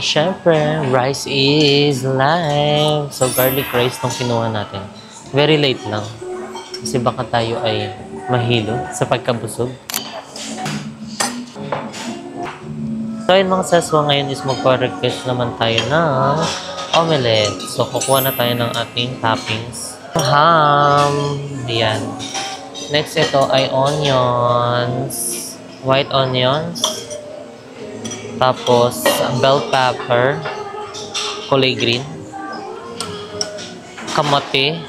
Syempre, rice is life. So, garlic rice tong kinuha natin. Very late lang. Kasi baka tayo ay mahilo sa pagkabusog. So, yun mga saswa, ngayon is magpa-request naman tayo ng omelette. So, kukuha na tayo ng ating toppings. Ham. Ayan. Next, ito ay onions. White onions. Tapos, bell pepper. Kulay green. Kamatis.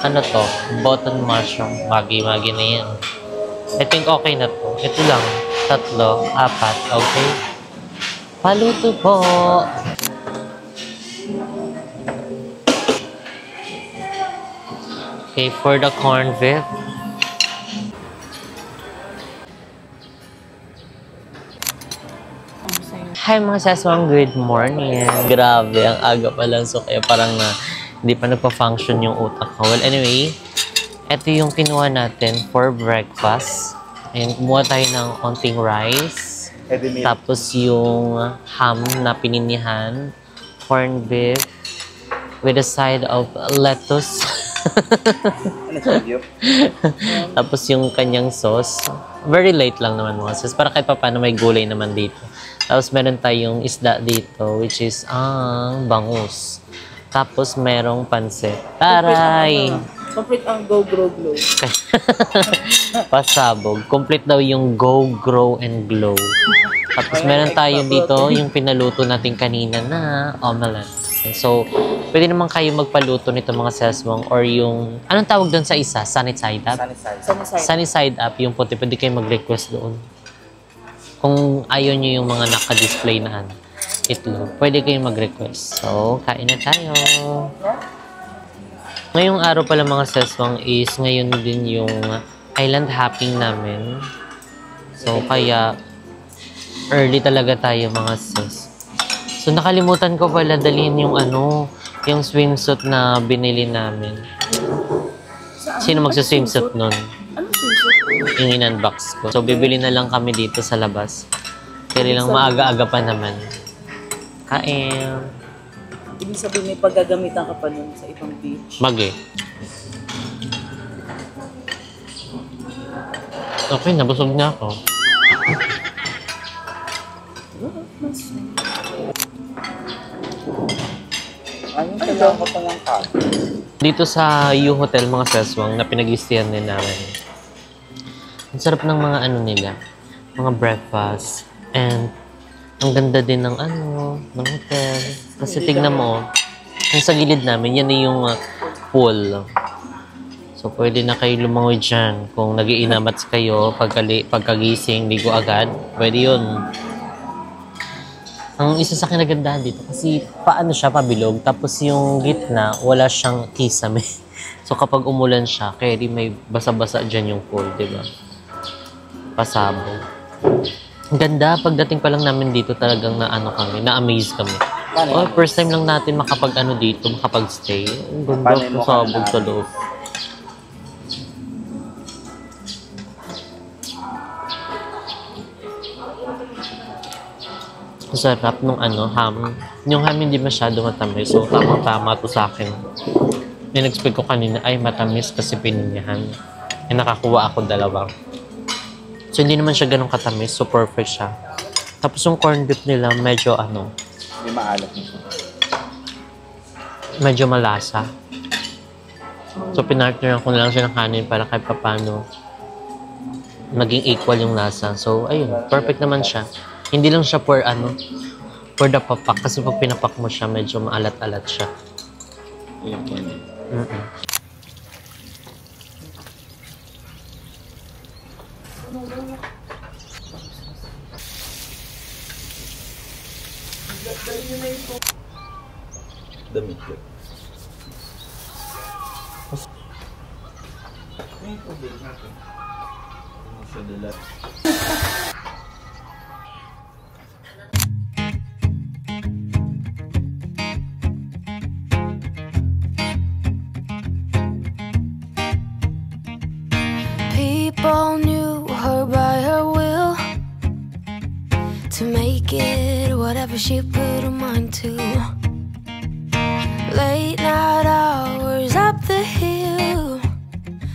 Ano to? Button mushroom. Magi-magi na yan. I think okay na to. Ito lang. 3, 4. Okay? Paluto po! Okay, for the corned beef. Hi mga saswang, good morning. Grabe, ang aga pa lang. So kaya parang hindi pa nagpa-function yung utak ko. Well, anyway, ito yung kinuha natin for breakfast. And kumuha tayo ng onting rice. Tapos yung ham na pininihan. Corned beef. With a side of lettuce. Tapos yung kanyang sauce. Very late lang naman mga sis. Para kahit pa paano may gulay naman dito. Tapos meron tayong isda dito, which is ang bangus. Tapos merong pansit. Taray! Complete ang Go, Grow, Glow. Pasabog. Complete daw yung Go, Grow, and Glow. Tapos meron tayo dito yung pinaluto natin kanina na omelette. So, pwede naman kayo magpaluto nito mga sesmong or yung, anong tawag doon sa isa? Sunny side up? Sunny side up, yung puti. Pwede kayo mag-request doon. Kung ayaw nyo yung mga naka-display na itlog, pwede kayong mag-request. So, kain na tayo. Ngayong araw pala mga seswang is ngayon din yung island hopping namin. So, kaya early talaga tayo mga sis. So, nakalimutan ko pala dalhin yung yung swimsuit na binili namin. Sino magsa-swimsuit nun? Yung in-unbox ko. So, bibili na lang kami dito sa labas. Kaya lang maaga-aga pa naman. Kain. Ibig sabihin may paggagamitan ka pa nun sa ibang beach. Okay, nabusog na ako. Ayun, kailangan ko pa ng card. Dito sa U-Hotel, mga seswang, na pinag-istihan din namin. Ang sarap ng mga nila, mga breakfast. And, ang ganda din ng ng hotel. Kasi tignan mo, yung sa gilid namin, yan yung pool. So, pwede na kayo lumangoy dyan. Kung nag-iinamats kayo, pagkagising, ligo agad, pwede yun. Ang isa sa akin nagandahan dito, kasi paano siya, pabilog. Tapos yung gitna, wala siyang kisame. So, kapag umulan siya, kaya di may basa-basa dyan yung pool, di ba? Pasabog. Ang ganda, pagdating pa lang namin dito talagang na-amaze kami. Oh, first time lang natin dito, makapag-stay. Ang ganda, pasabog sa loob. Ang sarap nung ham. Yung ham hindi masyado matamis, so tamang-tama to sa akin. Yung expect ko kanina ay matamis kasi pininyahan. Nakakuha ako 2. So, hindi naman siya ganun katamis. So, perfect siya. Tapos, yung corned beef nila, medyo Hindi maalat nito. Medyo malasa. So, pinartneran ko na lang siya ng kanin para kahit papano maging equal yung lasa. So, ayun. Perfect naman siya. Hindi lang siya for the papak. Kasi pag pinapak mo siya, medyo maalat-alat siya. Yung corned beef. Damit ko. May tubig natin. Ano siya dala? People knew her by her will to make get whatever she put her mind to. Late night hours up the hill,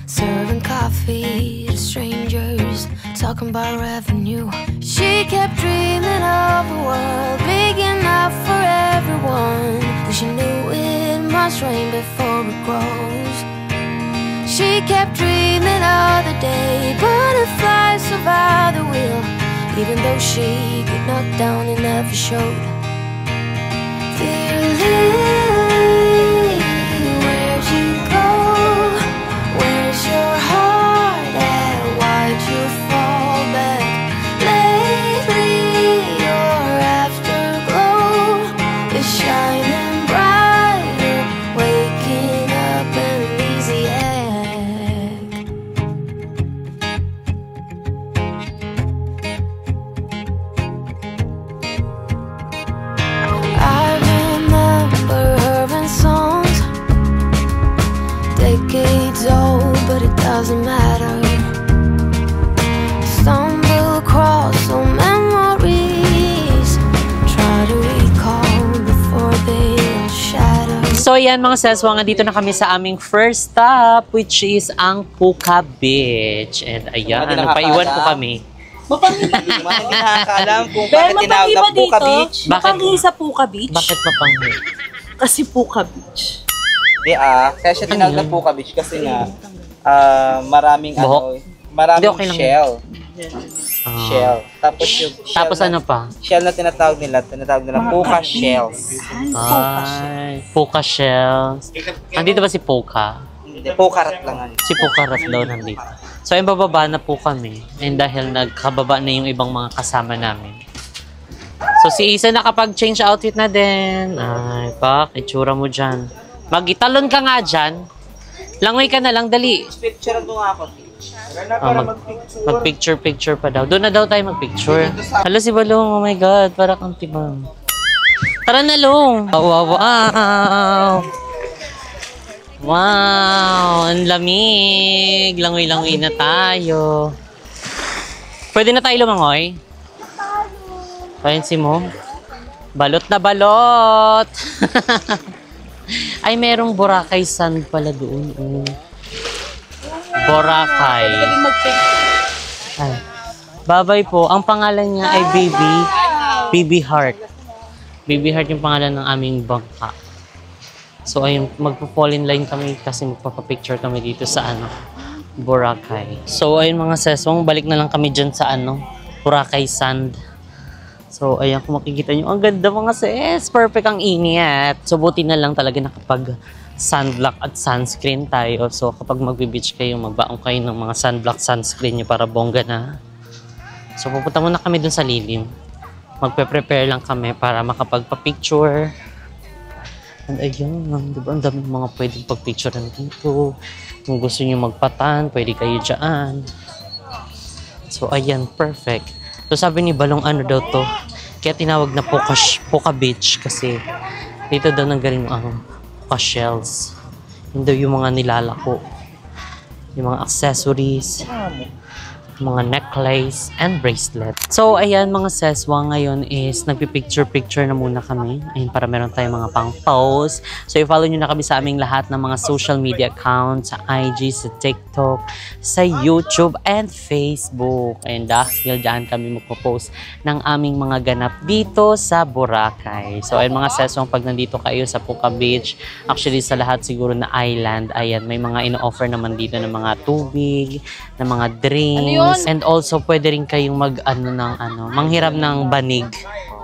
serving coffee to strangers, talking about revenue. She kept dreaming of a world big enough for everyone, but she knew it must rain before it grows. She kept dreaming of the day butterflies survived the wheel, even though she got knocked down and never showed. Dear Lily, where'd you go? Where's your heart at? Why'd you fall back? Lately your afterglow is shining brighter, waking up an easy egg. I remember her in songs, decades old, but it doesn't matter. Stumble across some memories, try to recall before they all shatter. So yan mga seswang, dito na kami sa aming first stop, which is ang Puka Beach. And ayan, Hindi paiwan po nakakaalam. kami. Mapangiba Hindi mo hindi nakakaalam kung Pero bakit tinawag na mapangiba Puka dito. Beach. Mapangiba sa Puka Beach. Bakit mapanghi? Kasi Puka Beach. Di kaya siya tinawag na Puka Beach kasi nga maraming Buhok? maraming Hindi, okay lang. shell. Ah. Shell. Tapos yung shell Tapos na, ano pa? shell na tinatawag nila Puka shells. Ay, Puka shells. Nandito ba si Puka? Hindi, Pukarat lang ano. Si Pukarat daw nandito. So, yung bababa na po kami. And dahil nagkababa na yung ibang mga kasama namin. So, si Isa nakapag-change outfit na din. Ay, pak, itsura mo dyan. Mag-italon ka nga dyan. Langoy ka na lang, dali. Picture mo nga ako. Mag-picture pa daw. Doon na daw tayo mag-picture. Hala si Balong, oh my God, para kang timang. Tara na, Long. Wow, wow. Wow, ang lamig. Langoy-langoy na tayo. Pwede na tayo lumangoy? Pansin mo? Balot na balot. Ay, merong Boracay Sand pala doon. Oh. Boracay. Ay. Babay po. Ang pangalan niya ay Baby Heart. Baby Heart yung pangalan ng aming bangka. So ayun, magpo-fall in line kami kasi magpapapicture kami dito sa Boracay. So ayun mga seswang, balik na lang kami dyan sa Boracay Sand. So ayun, kung makikita nyo, ang ganda mga ses, perfect ang init. So buti na lang talaga nakapag sunblock at sunscreen tayo. So kapag magbe-beach kayo, magbaong kayo ng mga sunblock, sunscreen nyo para bongga na. So pupunta muna kami dun sa lilim. Magpe-prepare lang kami para makapagpa-picture. And ayun, diba, ang daming mga pwedeng pag-picturean dito. Kung gusto nyo magpatan, pwede kayo dyan. So ayan, perfect. So sabi ni Balong, ano daw to? Kaya tinawag na Puka Beach kasi dito daw nanggaling ang Puka Shells. Yun daw yung mga nilalako. Yung mga accessories. Mga necklace and bracelet. So, ayan mga seswa, ngayon is nagpipicture-picture na muna kami. Ayun, para meron tayong mga pang-post. So, i-follow nyo na kami sa aming lahat ng mga social media accounts, sa IG, sa TikTok, sa YouTube, and Facebook. And dahil dyan kami magpo-post ng aming mga ganap dito sa Boracay. So, ayun mga seswa, pag nandito kayo sa Puka Beach, actually sa lahat siguro na island, ayan, may mga ino-offer naman dito ng mga tubig, ng mga drinks, and also pwede rin kayong manghiram ng banig.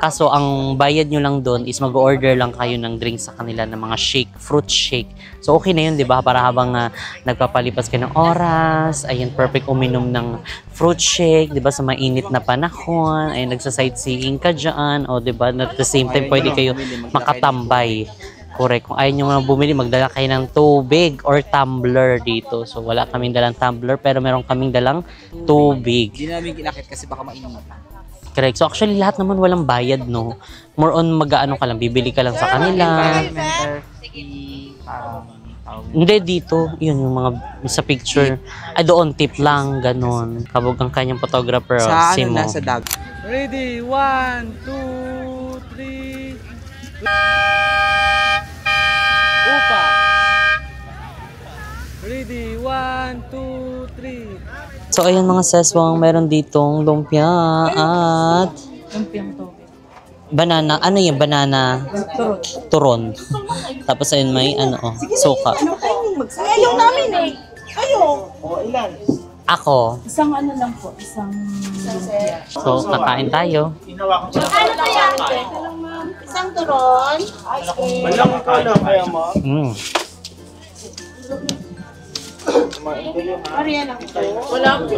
Kaso ang bayad nyo lang doon is mag-order lang kayo ng drinks sa kanila ng mga shake, fruit shake. So okay na yun, 'di ba? Para habang nagpapalipas kayo ng oras, ayun, perfect uminom ng fruit shake, 'di ba? Sa mainit na panahon, ay nagsa-sightseeing ka diyan, o 'di ba? At the same time pwede kayo makatambay. Correct. Kung ayaw nyo mga bumili, magdala kayo ng tubig or tumbler dito. So, wala kaming dalang tumbler, pero meron kaming dalang tubig. Hindi namin ginakit kasi baka mainit. Correct. So, actually, lahat naman walang bayad, no? More on mag-ano ka lang, bibili ka lang sa kanila. Hindi, dito. Yun, yung mga sa picture. Ay, doon, tip lang, ganun. Kabog ang kanyang photographer, Sa si Mo. nasa Davao. Ready, 1, 2, 3. Upa. Ready, 1, 2, 3. So ayun mga seswang, meron ditong lumpia at Lumpiang toge. banana. Ano yung banana? Turon. Tapos ayun may suka. Ayaw namin eh. Ayaw. Ako. Isang ano lang po, isang lumpia. So kakain tayo. Isang turon. Mm. Mariana lang po. Wala po.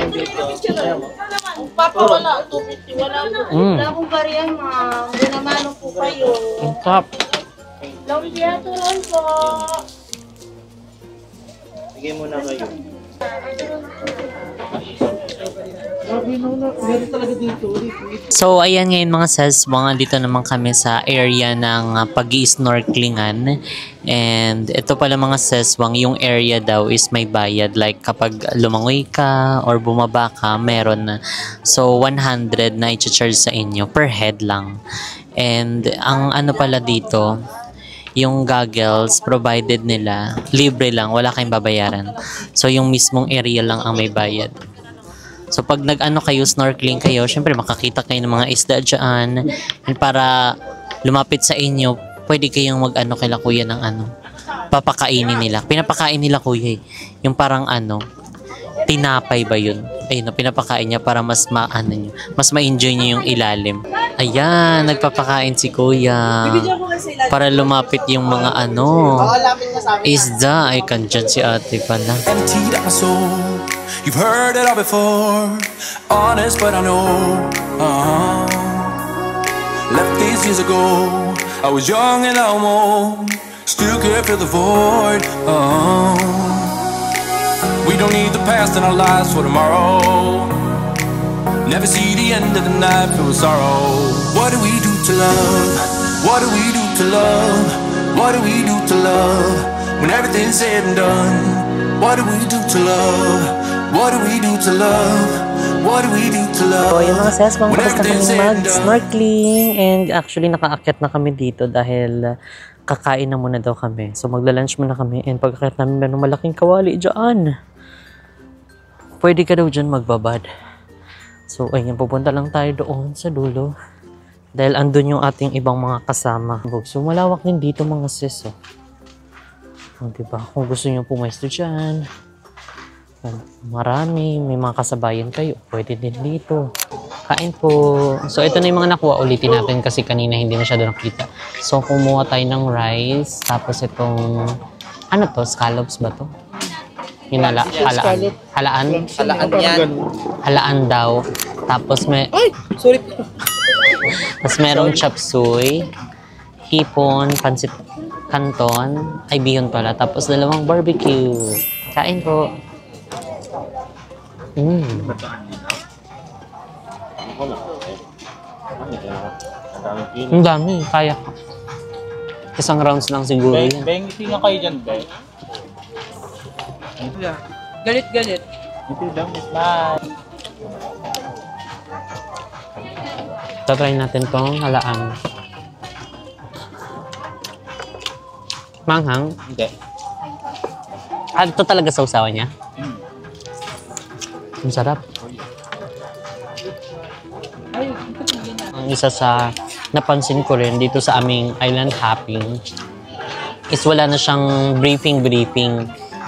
Papa, wala. 250. Wala po. Wala pong bariyan, ma'am. Ginamano po kayo. Ang sarap. Lumpia turon po. Bigay muna kayo. So, ayan ngayon mga seswang, dito naman kami sa area ng pag-i-snorkelingan. And ito pala mga seswang, yung area daw is may bayad. Like kapag lumangoy ka or bumaba ka, meron na. So, 100 na i-charge sa inyo per head lang. And ang ano pala dito, yung goggles provided nila, libre lang, wala kayong babayaran. So, yung mismong area lang ang may bayad. So pag nag-ano kayo, snorkeling kayo, syempre makakita kayo ng mga isda dyan. And para lumapit sa inyo, pwede kayong mag-ano kila kuya ng papakainin nila. Pinapakain nila kuya yung parang tinapay ba yun? Ayun, pinapakain niya para mas mas ma-enjoy niyo yung ilalim. Ayan, nagpapakain si kuya. Para lumapit yung mga isda. Ay, kandyan si ate pala. Emptied out my soul. You've heard it all before. Honest, but I know. Left these years ago. I was young and almost still could feel the void. We don't need the past in our lives for tomorrow. Never see the end of the night filled with sorrow. What do we do to love? What do we do to love? What do we do to love? When everything's said and done. What do we do to love? What do we do to love? What do we do to love? So, yung mga seswang, tapos na kami mag-snorkeling. And actually, nakaakyat na kami dito dahil kakain na muna daw kami. So, magla-lunch muna kami. And pagkakakyat namin, meron malaking kawali dyan. Pwede ka daw dyan magbabad. So, ayun, pupunta lang tayo doon sa dulo. Dahil andun yung ating ibang mga kasama. So, malawak din dito mga sis. Diba? Kung gusto nyo pumesto dyan, marami, may mga kasabayan kayo, pwede din dito. Kain po. So, ito na yung mga nakuha. Ulitin natin kasi kanina hindi masyado nakita. So, kumuha tayo ng rice. Tapos itong, scallops ba to? Yung halaan. Halaan? Halaan yan. Halaan daw. Tapos may... Ay! Sorry. Tapos merong chop suey, hipon, pansit canton, ay bihon pala. Tapos dalawang barbecue. Kain po. Ang dami, kaya ko. Isang rounds lang siguro yan. Beng, tingnan kayo dyan, Beng. Galit. Ito lang, bye. Tatry natin tong halaan. Manghang? Hindi. Ito talaga sausawan niya? Ang sarap. Ang isa sa napansin ko rin dito sa aming island hopping is wala na siyang briefing.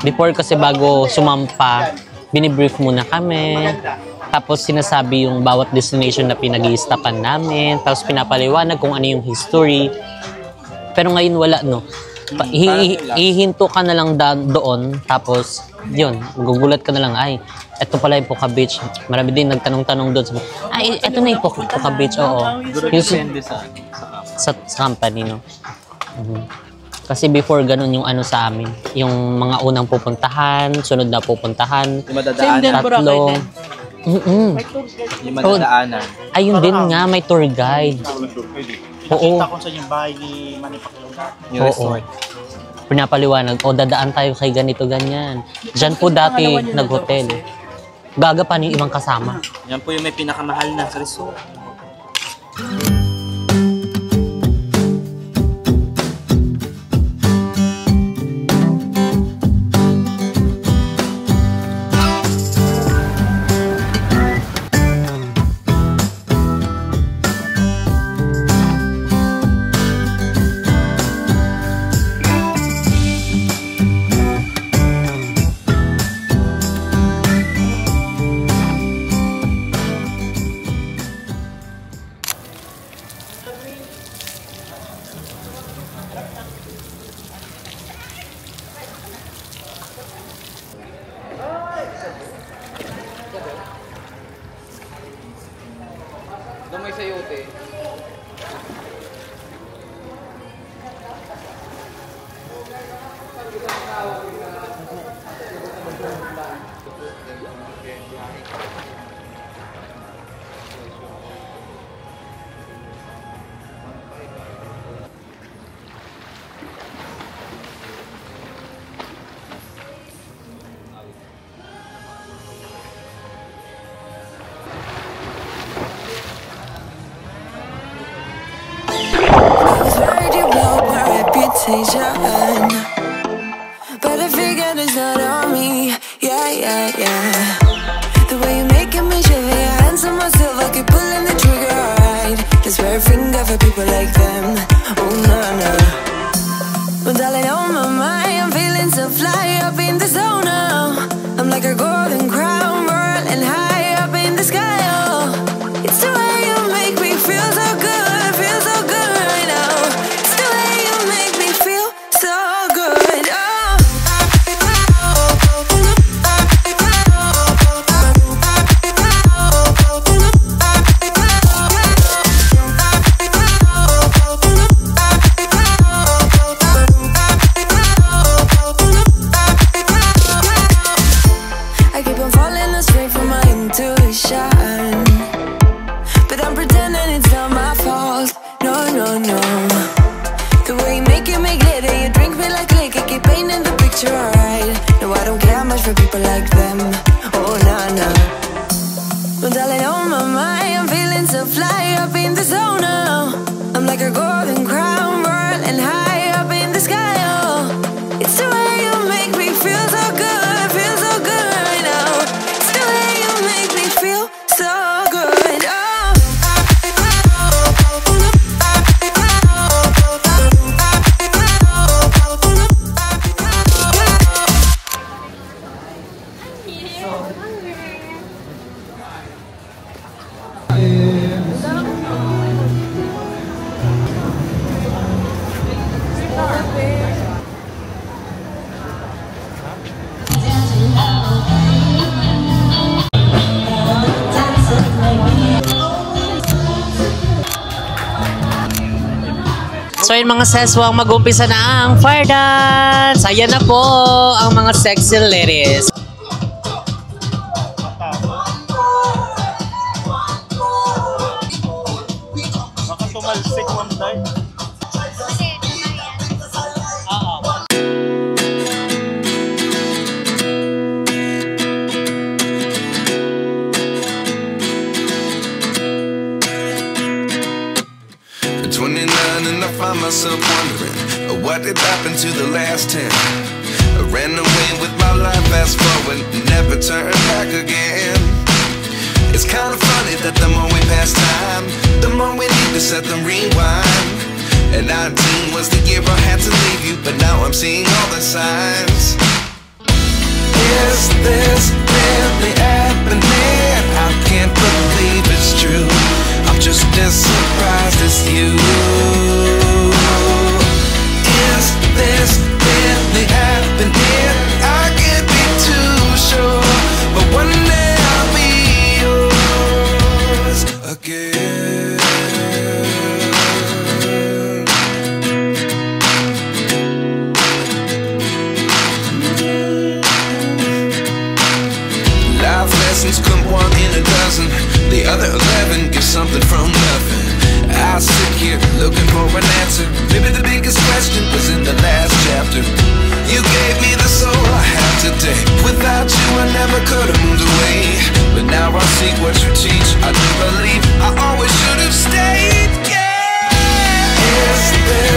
Before kasi bago sumampa, binibrief muna kami. Tapos sinasabi yung bawat destination na pinag-i-stopan namin. Tapos pinapaliwanag kung ano yung history. Pero ngayon wala, no? Hihinto ka na lang doon. Tapos, yun, gugulat ka na lang. Ay, eto pala yung Puka Beach. Marami din nagtanong-tanong doon. Ay, eto na yung Puka Beach, oo. Depende Sa company, no? Kasi before ganun yung sa amin. Yung mga unang pupuntahan, sunod na pupuntahan. Yung madadaanan. Tatlo. Yung madadaanan. Ayun din nga, may tour guide. Oo. Nakita ko sa yung bahay ni Manny Pacquiao. Yung resort. Pinapaliwanag, dadaan tayo kay ganito, ganyan. Diyan po dati nag-hotel. Gaga pa yung ibang kasama. Yan po yung may pinakamahal na sa resort. Heard you broke my reputation, but I figured it's not on me. Yeah, yeah, yeah. The way you're making me shiver, your hands on myself, I keep pulling the trigger. Alright, this rare finger for people like them. Oh no, no. But darling, on my mind, I'm feeling so fly up in the zone now. I'm like a golden crown, whirling high up in the sky. Oh, it's the way you make me feel so good, feel so good right now. It's the way you make me feel so good. Oh. I keep on falling astray from my intuition, but I'm pretending it's not my fault. No, no, no. The way you make it make glitter, you drink me like liquor, keep painting the picture, alright. No, I don't care much for people like them. Oh, nah, nah. But darling, on my mind, I'm feeling so fly up in the zone now. I'm like a golden crown, whirling high up in the sky. Oh, it's the way you make me feel so good, feel so good right now. It's the way you make me feel so good. Oh. So yun mga seswang, mag-umpisa na ang fire dance! Ayan na po ang mga sexy ladies. Baka tumalsik one time. At 29 and I find myself wondering what did happen to the last 10. I ran away with my life, fast forward, never turn back again. It's kind of funny that the more we pass time, the more we need to set the rewind. And 19 was the year I had to leave you, but now I'm seeing all the signs. Is this really happening? I can't believe it's true. I'm just as surprised as you. Is this really happening? I can't be too sure, but one day I'll be yours again. Life lessons come one in a dozen. The other 11 get something from nothing. I sit here looking for an answer. Maybe the biggest question was in the last chapter. You gave me the soul I have today. Without you I never could have moved away. But now I see what you teach. I do believe I always should have stayed. Yeah. Is there